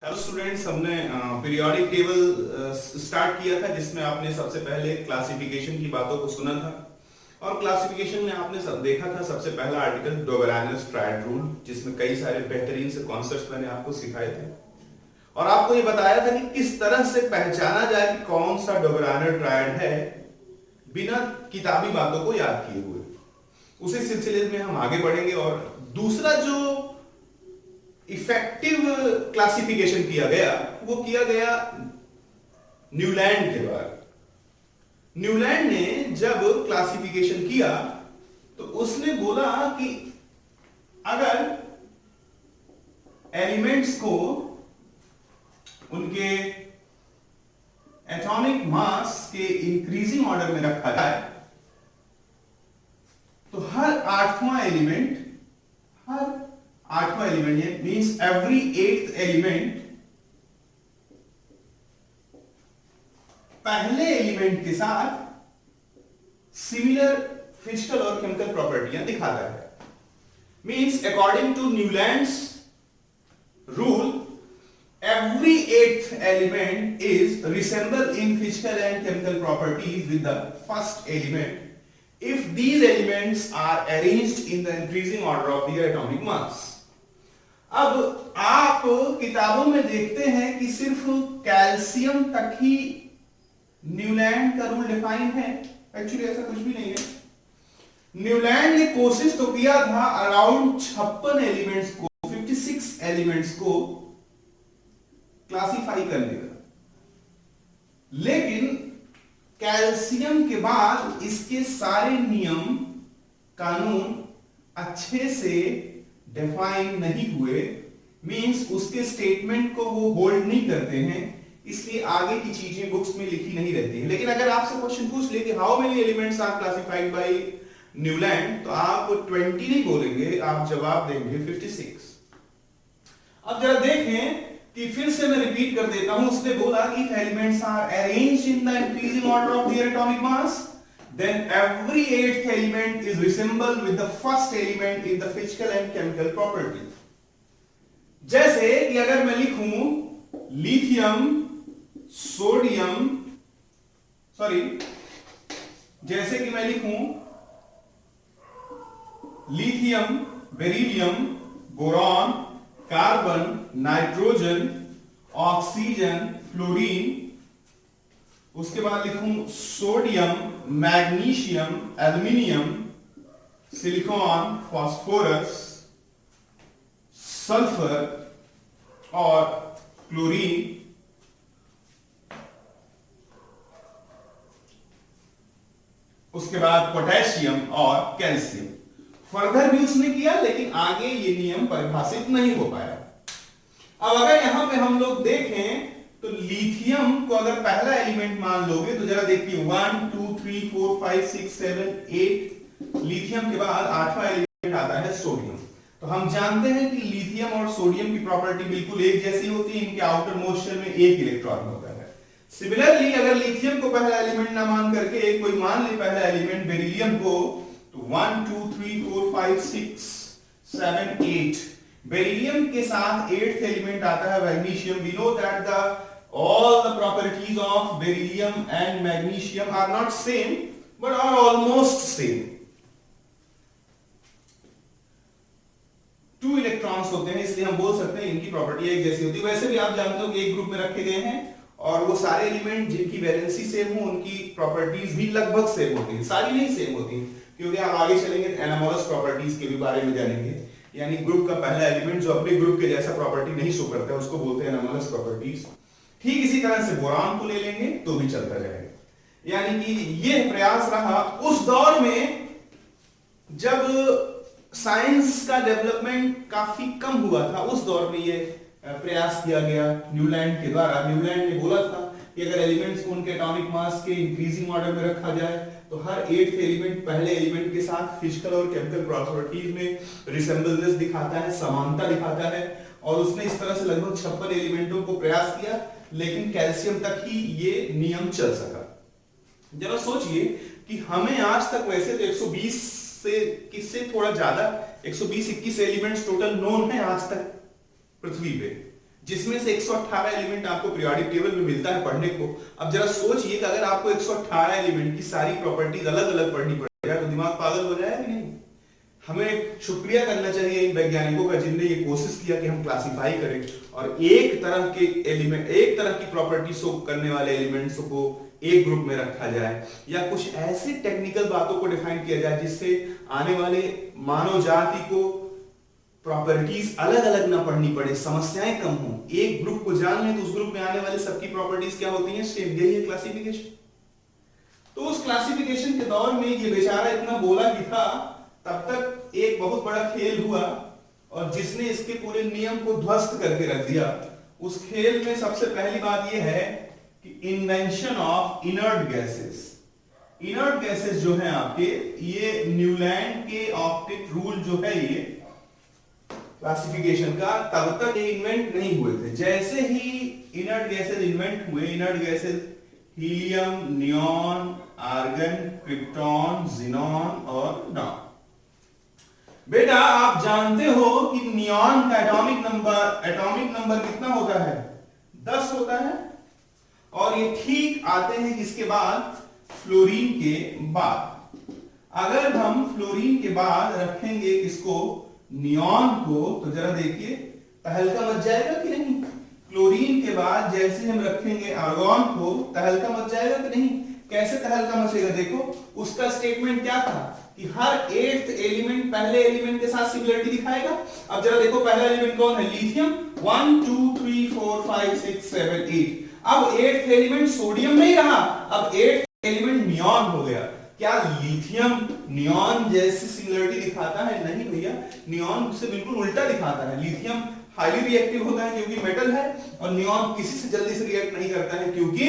Hello students, हमने periodic table start किया था जिसमें आपने सबसे पहले क्लासिफिकेशन की बातों को सुना था। और क्लासिफिकेशन में आपने सब देखा था। सबसे पहला आर्टिकल डोबेरानस ट्रायड रूल, जिसमें कई सारे बेहतरीन से कॉन्सेप्ट्स मैंने आपको सिखाए थे और आपको ये बताया था कि किस तरह से पहचाना जाए कि कौन सा डोबेरानर ट्रायड है बिना किताबी बातों को याद किए हुए। उसी सिलसिले में हम आगे बढ़ेंगे। और दूसरा जो इफेक्टिव क्लासिफिकेशन किया गया वो किया गया न्यूलैंड के द्वारा। न्यूलैंड ने जब क्लासिफिकेशन किया तो उसने बोला कि अगर एलिमेंट्स को उनके एटॉमिक मास के इंक्रीजिंग ऑर्डर में रखा जाए तो हर आठवां एलिमेंट ये मींस एवरी एट्थ एलिमेंट पहले एलिमेंट के साथ सिमिलर फिजिकल और केमिकल प्रॉपर्टियां दिखाता है। Means according to Newlands rule, every eighth element is resemble in physical and chemical properties with the first element if these elements are arranged in the increasing order of their atomic mass। अब आप किताबों में देखते हैं कि सिर्फ calcium तक ही Newland का रूल डिफाइन है। एक्चुअली ऐसा कुछ भी नहीं है। न्यूलैंड ने कोशिश तो किया था अराउंड 56 एलिमेंट्स को 56 एलिमेंट्स को क्लासिफाई करने का, लेकिन कैल्शियम के बाद इसके सारे नियम कानून अच्छे से डिफाइन नहीं हुए। मींस उसके स्टेटमेंट को वो होल्ड नहीं करते हैं, इसलिए आगे की चीजें बुक्स में लिखी नहीं रहती हैं। लेकिन अगर आपसे क्वेश्चन पूछ ले कि how many elements are classified by Newland, तो आप 20 नहीं बोलेंगे, आप जवाब देंगे 56। अब जरा देखें कि फिर से मैं रिपीट कर देता हूं। उसने बोला कि if elements are arranged in the increasing order of their atomic mass, then every eighth element is resemble with the first element in the physical and chemical property। जैसे कि अगर मैं लिखूं लिथियम सोडियम जैसे कि मैं लिखूं lithium, beryllium, boron, carbon, nitrogen, oxygen, fluorine, उसके बाद लिखूं sodium, magnesium, aluminium, silicon, phosphorus, sulphur और क्लोरीन। उसके बाद पोटेशियम और कैल्शियम। फर्दर भी उसने किया, लेकिन आगे ये नियम परिभाषित नहीं हो पाया। अब अगर यहां पे हम लोग देखें तो लिथियम को अगर पहला एलिमेंट मान लोगे तो जरा देखिए 1 2 3 4 5 6 7 8। लिथियम के बाद आठवां एलिमेंट आता है सोडियम। तो हम जानते हैं कि लिथियम और सोडियम की प्रॉपर्टी बिल्कुल एक जैसी होती है, इनके आउटर मोस्ट शेल में एक इलेक्ट्रॉन होता है। सिमिलरली अगर लिथियम को पहला एलिमेंट ना मान करके एक कोई मान ले पहला एलिमेंट बेरिलियम को, तो 1 2 3 4 5 6 7 8। बेरिलियम के साथ 8th एलिमेंट आता है magnesium. We know that all the properties of beryllium and magnesium are not same but are almost same। 2 electrons होते हैं, इसलिए हम बोल सकते हैं इनकी प्रॉपर्टी एक जैसी होती है। वैसे भी आप जानते हो कि एक ग्रुप में रखे गए हैं और वो सारे एलिमेंट जिनकी वैलेंसी सेम हो उनकी प्रॉपर्टीज भी लगभग सेम होती हैं। सारी नहीं सेम होती, क्योंकि आप आगे चलेंगे तो एनामोलस प्रॉपर्टीज के भी बारे में जानेंगे। यानी ग्रुप का पहला एलिमेंट जो अपने ग्रुप के जैसा प्रॉपर्टी नहीं शो करता है उसको बोलते हैं एनामोलस प्रॉपर्टीज। ठीक इसी तरह से बोरान को ले लेंगे तो भी चलता जाएगा। यानी कि ये प्रयास रहा उस दौर में जब साइंस का डेवलपमेंट काफी कम हुआ था। उस दौर में ये प्रयास किया गया न्यूलैंड के द्वारा। न्यूलैंड ने बोला था कि अगर एलिमेंट्स को उनके एटॉमिक मास के इंक्रीजिंग ऑर्डर में रखा जाए तो हर 8th एलिमेंट पहले एलिमेंट के साथ फिजिकल और केमिकल प्रॉपर्टीज में रिसेम्बलेंस दिखाता है, समानता दिखाता है। और उसने इस तरह से लगभग 56 एलिमेंटों को प्रयास किया, लेकिन कैल्शियम तक ही ये नियम चल सका। जरा सोचिए कि हमें आज तक वैसे तो 120 से किससे थोड़ा ज्यादा 120-21 एलिमेंट्स टोटल नोन है आज तक पृथ्वी पे, जिसमें से 118 एलिमेंट आपको पीरियोडिक टेबल में मिलता है पढ़ने को। अब जरा सोचिए कि अगर आपको 118 एलिमेंट की सारी प्रॉपर्टीज अलग अलग पढ़नी पड़ जाए तो दिमाग पागल हो जाएगा कि नहीं। हमें शुक्रिया करना चाहिए इन वैज्ञानिकों का जिनने ये कोशिश किया कि हम क्लासिफाई करें और एक तरह के एलिमेंट, एक तरह की प्रॉपर्टी शो करने वाले एलिमेंट्स को एक ग्रुप में रखा जाए, या कुछ ऐसे टेक्निकल बातों को डिफाइन किया जाए जिससे आने वाले मानव जाति को प्रॉपर्टीज अलग अलग ना पढ़नी पड़े, समस्याएं कम हो, एक ग्रुप को जान लें तो उस ग्रुप में आने वाले सबकी प्रॉपर्टीज क्या होती हैं, सेम। यही है क्लासिफिकेशन। तो उस क्लासिफिकेशन के दौर में ये बेचारा इतना बोला कि था, तब तक एक बहुत बड़ा खेल हुआ और जिसने इसके पूरे नियम को ध्वस्त करके रख दिया। उस खेल में सबसे पहली बात यह है कि invention of inert gases. Inert gases जो है आपके, ये न्यूलैंड के ऑप्टिक रूल जो है ये क्लासिफिकेशन का, तब तक ये इन्वेंट नहीं हुए थे। जैसे ही इनर्ट गैसेस इन्वेंट हुए, inert gases helium, neon, argon, krypton, xenon और नॉन। बेटा आप जानते हो कि नियॉन का एटॉमिक नंबर कितना होता है, 10 होता है। और ये ठीक आते हैं किसके बाद, फ्लोरीन के बाद। अगर हम फ्लोरीन के बाद रखेंगे किसको, नियॉन को, तो जरा देखिए तहलका मच जाएगा कि नहीं। क्लोरीन के बाद जैसे हम रखेंगे आर्गन को, तहलका मच जाएगा कि नहीं। कैसे तहलका मचेगा, देखो उसका स्टेटमेंट क्या था कि हर 8th एलिमेंट पहले एलिमेंट के साथ सिमिलरिटी दिखाएगा। अब जरा देखो पहला एलिमेंट कौन है, लिथियम। 1 2 3 4 5 6 7 8। अब 8th एलिमेंट सोडियम नहीं रहा, अब 8th एलिमेंट नियॉन हो गया। क्या लिथियम नियॉन जैसी सिमिलरिटी दिखाता है, नहीं भैया, नियॉन से बिल्कुल उल्टा दिखाता है। लिथियम हाईली रिएक्टिव होता है क्योंकि मेटल है, और नियॉन किसी से जल्दी से रिएक्ट नहीं करता है क्योंकि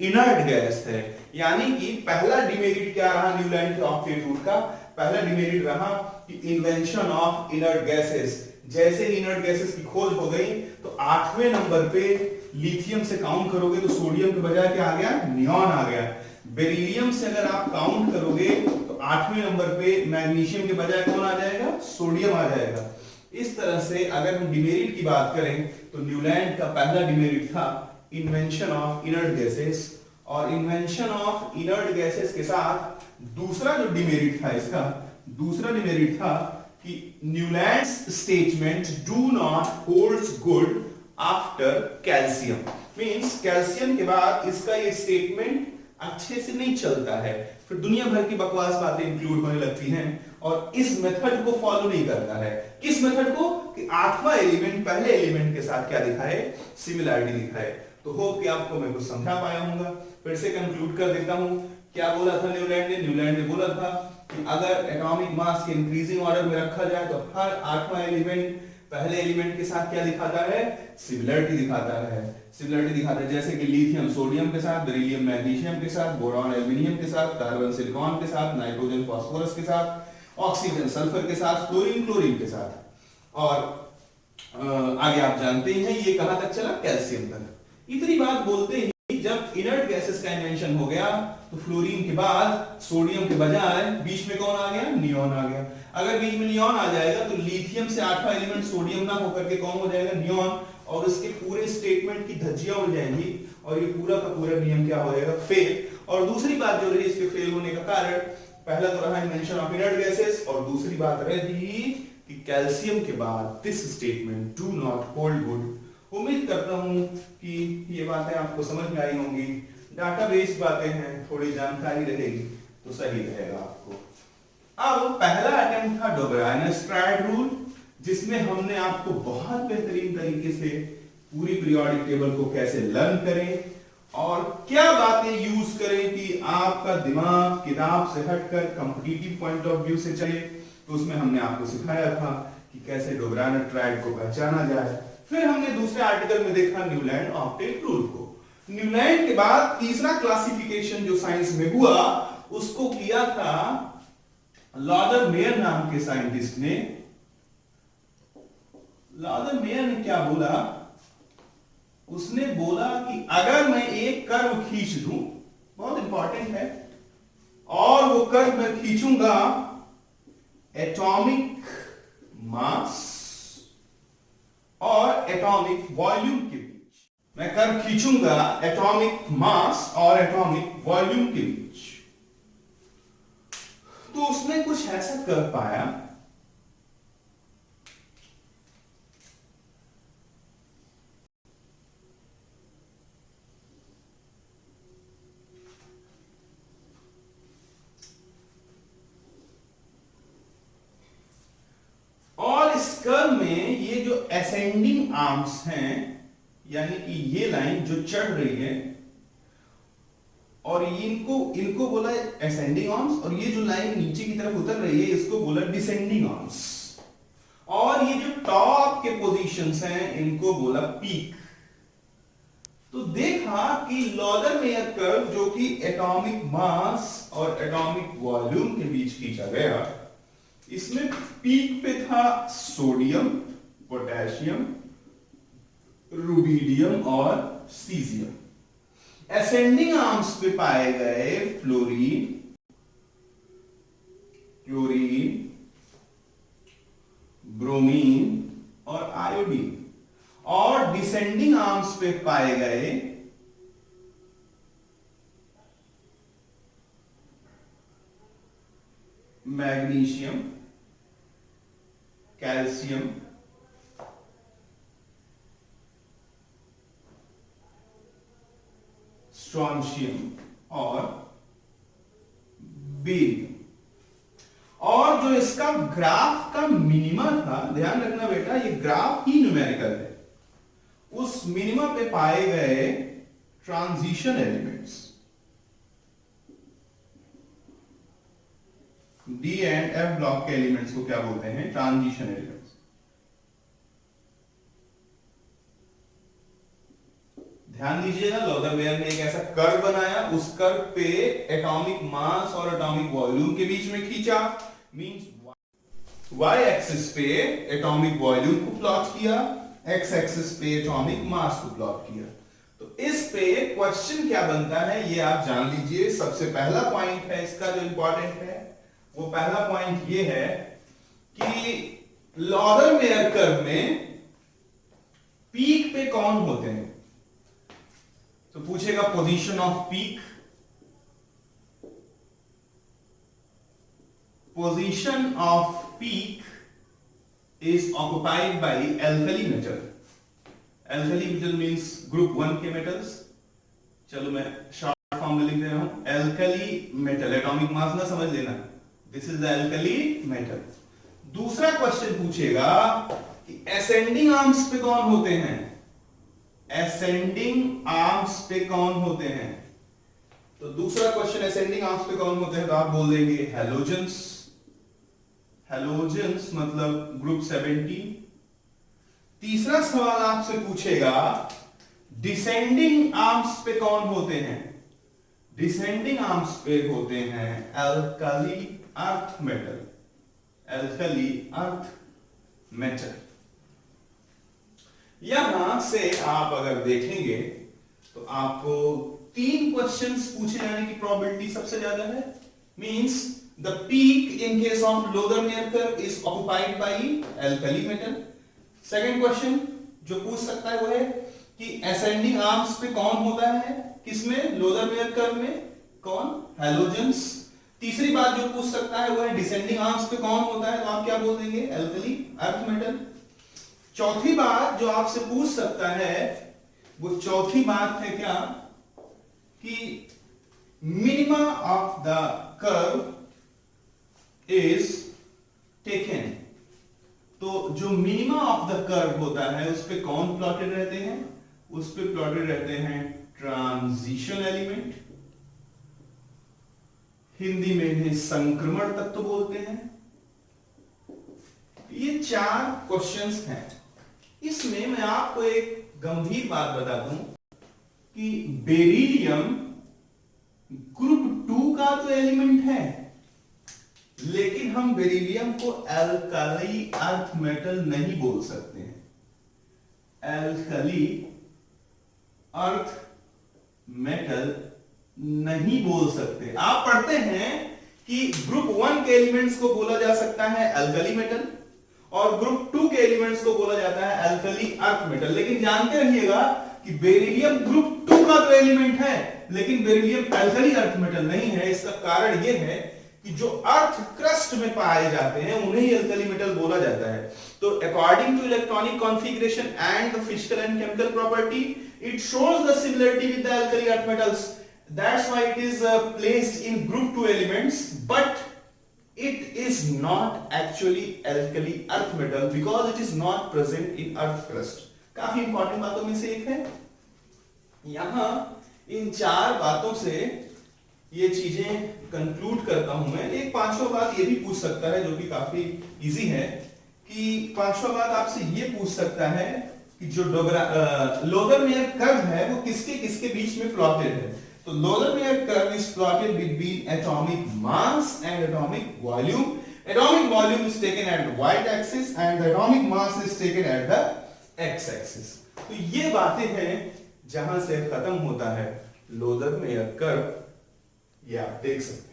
इनर्ट गैस है। यानी कि पहला डिमेरिट क्या रहा न्यूलैंड के ऑक्टेट रूल का, पहला डिमेरिट रहा कि इन्वेंशन ऑफ इनर्ट गैसेस। जैसे इनर्ट गैसेस की खोज हो गई तो 8वें नंबर पे लिथियम से काउंट करोगे तो सोडियम के बजाय क्या आ गया, नियॉन आ गया। बेरिलियम से अगर आप काउंट करोगे तो 8वें नंबर पे मैग्नीशियम के बजाय कौन आ जाएगा, सोडियम आ जाएगा। इस तरह से अगर हम डिमेरिट की बात करें तो न्यूलैंड का पहला डिमेरिट था इन्वेंशन ऑफ इनर्ट गैसेस, और इन्वेंशन ऑफ इनर्ट गैसेस के साथ दूसरा जो डिमेरिट था, इसका दूसरा डिमेरिट था कि Newlands statement do not holds good after calcium. Means calcium के बाद इसका ये स्टेटमेंट अच्छे से नहीं चलता है, फिर दुनिया भर की बकवास बातें इंक्लूड होने लगती हैं और इस मेथड को फॉलो नहीं करता है। किस मेथड को, कि 8वां एलिमेंट पहले एलिमेंट के साथ क्या दिखाए, सिमिलरिटी दिखाए। तो होप कि आपको मैं कुछ समझा पाया हूंगा। फिर से कंक्लूड कर देता हूं, क्या बोला था न्यूलैंड ने बोला था कि अगर एटॉमिक मास के इंक्रीजिंग ऑर्डर में रखा जाए तो हर 8वां एलिमेंट पहले एलिमेंट के साथ क्या दिखाता है, सिमिलरिटी दिखाता है। सिमिलरिटी दिखाता है जैसे कि लिथियम सोडियम के साथ, बेरिलियम मैग्नीशियम के साथ, बोरॉन एल्युमिनियम के साथ, कार्बन सिलिकॉन के साथ, नाइट्रोजन फास्फोरस के साथ, ऑक्सीजन सल्फर के साथ, फ्लोरीन क्लोरीन के साथ। और आगे आप जानते हैं ये कहां तक चला, कैल्शियम तक। इतनी बात बोलते ही जब इनर्ट गैसेस का इन्वेंशन हो गया तो फ्लोरीन के बाद सोडियम के बजाय बीच में कौन आ गया, नियॉन आ गया। अगर बीच में नियॉन आ जाएगा तो लिथियम से 8वां एलिमेंट सोडियम ना होकर के कौन हो जाएगा, नियॉन, और इसके पूरे स्टेटमेंट की धज्जियां उड़ जाएंगी और ये पूरा का पूरा नियम क्या हो जाएगा, फेल। और दूसरी बात जो रही इसके फेल होने का कारण, पहला तो रहा इन्वेंशन ऑफ इनर्ट गैसेस, और दूसरी बात रही कि कैल्शियम के बाद this statement do not hold good. उम्मीद करता हूं कि ये बातें आपको समझ में आई होंगी। डाटाबेस बातें हैं, थोड़ी जानकारी रहेगी तो सही रहेगा आपको। अब पहला अटेम्प्ट था डोबराइनर-स्ट्रैड रूल, जिसमें हमने आपको बहुत बेहतरीन तरीके से पूरी पीरियोडिक टेबल को कैसे लर्न करें और क्या बातें यूज करें कि आपका दिमाग किताब से हटकर कॉम्पिटिटिव पॉइंट ऑफ व्यू से चले। तो उसमें हमने आपको सिखाया था कि कैसे डोबराइनर-ट्रायड को पहचाना जाए। फिर हमने दूसरे आर्टिकल में देखा न्यूलैंड ऑप्टिक रूल को। न्यूलैंड के बाद तीसरा क्लासिफिकेशन जो साइंस में हुआ उसको किया था लॉदर मेयर नाम के साइंटिस्ट ने। लॉदर मेयर ने क्या बोला, उसने बोला कि अगर मैं एक कर्व खींच दूं, बहुत इंपॉर्टेंट है, और वो कर्व मैं खींचूंगा एटॉमिक मास और एटॉमिक वॉल्यूम के बीच। मैं कर्व खींचूंगा एटॉमिक मास और एटॉमिक वॉल्यूम के बीच। तो उसने कुछ ऐसा कर्व पाया, और इस कर्व में ये जो असेंडिंग आर्म्स हैं, यानी कि ये लाइन जो चढ़ रही है, और इनको इनको बोला असेंडिंग आर्म्स, और ये जो लाइन नीचे की तरफ उतर रही है इसको बोला डिसेंडिंग आर्म्स, और ये जो टॉप के पोजीशंस हैं इनको बोला पीक। तो देखा कि लॉदरमेयर कर्व जो कि एटॉमिक मास और एटॉमिक वॉल्यूम के बीच खींचा गया, इसमें पीक पे था सोडियम, पोटेशियम, रुबिडियम और सीजियम। असेंडिंग आर्म्स पे पाए गए फ्लोरीन, क्लोरीन, ब्रोमीन और आयोडीन, और डिसेंडिंग आर्म्स पे पाए गए मैग्नीशियम, कैल्शियम, स्ट्रोंशियम और बेरियम। और जो इसका ग्राफ का मिनिमा था, ध्यान रखना बेटा ये ग्राफ ही न्यूमेरिकल है, उस मिनिमा पे पाए गए transition elements D and F block के एलिमेंट्स को क्या बोलते हैं? Transition elements. ध्यान दीजिएगा, लॉदरमेयर ने एक ऐसा कर्व बनाया, उस कर्व पे एटॉमिक मास और एटॉमिक वॉल्यूम के बीच में खींचा, मींस वाई एक्सिस पे एटॉमिक वॉल्यूम को प्लॉट किया, एक्स एक्सिस पे एटॉमिक मास को प्लॉट किया। तो इस पे क्वेश्चन क्या बनता है ये आप जान लीजिए। सबसे पहला पॉइंट है इसका जो इंपॉर्टेंट है, वो पहला पॉइंट ये है कि लॉदरमेयर कर्व में पीक पे कौन होते हैं? तो पूछेगा position off peak, position off peak is occupied by alkali metal. Alkali metal means group 1 के metals। चलो मैं शॉर्ट फॉर्म में लिख दे रहा हूं, alkali metal, एटॉमिक मास ना समझ लेना, this is the alkali metal। दूसरा क्वेश्चन पूछेगा कि ascending arms पे कौन होते हैं? ascending arms पे कौन होते हैं? तो दूसरा क्वेश्चन ascending arms पे कौन होते हैं, तो आप बोल देंगे हेलोजेंस। हेलोजेंस मतलब ग्रुप 17। तीसरा सवाल आपसे पूछेगा डिसेंडिंग आर्म्स पे कौन होते हैं? डिसेंडिंग आर्म्स पे होते हैं alkali earth metal, alkali earth metal. यहां से आप अगर देखेंगे तो आपको 3 क्वेश्चंस पूछे जाने की प्रोबेबिलिटी सबसे ज्यादा है। Means the peak in case of Loddermeyer curve is occupied by alkali metal। second question जो पूछ सकता है वो है कि ascending arms पे कौन होता है, किसमें? Loddermeyer curve में कौन? हेलोजेंस। तीसरी बात जो पूछ सकता है वो है descending arms पे कौन होता है, तो आप क्या बोल देंगे? alkali earth metal। चौथी बात जो आपसे पूछ सकता है वो चौथी बात है क्या कि minima of the curve is taken। तो जो मिनिमा ऑफ द कर्व होता है उस पे कौन प्लॉटेड रहते हैं? उस पे प्लॉटेड रहते हैं ट्रांजिशन एलिमेंट, हिंदी में इन्हें संक्रमण तत्व बोलते हैं। ये 4 क्वेश्चंस हैं। इसमें मैं आपको एक गंभीर बात बता दूं कि बेरिलियम ग्रुप 2 का तो एलिमेंट है, लेकिन हम बेरिलियम को अल्कली अर्थ मेटल नहीं बोल सकते हैं। अल्कली अर्थ मेटल नहीं बोल सकते। आप पढ़ते हैं कि ग्रुप 1 के एलिमेंट्स को बोला जा सकता है अल्कली मेटल, और ग्रुप 2 के एलिमेंट्स को बोला जाता है अल्कली अर्थ मेटल। लेकिन जानते रहिएगा कि बेरिलियम ग्रुप 2 का तो एलिमेंट है, लेकिन बेरिलियम अल्कली अर्थ मेटल नहीं है। इसका कारण यह है कि जो अर्थ क्रस्ट में पाए जाते हैं उन्हें ही अल्कली मेटल बोला जाता है। तो according to electronic configuration and the physical and chemical property, it shows the similarity with the alkali earth metals, that's why it is placed in group 2 elements, but it is not actually alkali earth metal because it is not present in earth crust। काफी important बातों में से एक है। यहां इन 4 बातों से ये चीजें कंक्लूड करता हूं मैं। एक पांचवा बात ये भी पूछ सकता है जो कि काफी इजी है, कि पांचवा बात आपसे ये पूछ सकता है कि जो लोगर-मेयर कर्व है वो किसके किसके बीच में प्लॉटेड है। तो लोगर-मेयर curve is plotted between atomic mass and atomic volume। Atomic volume is taken at the y-axis and the atomic mass is taken at the x-axis। तो ये बातें हैं जहां से खत्म होता है लोगर-मेयर कर्व, ये आप देख सकते हैं।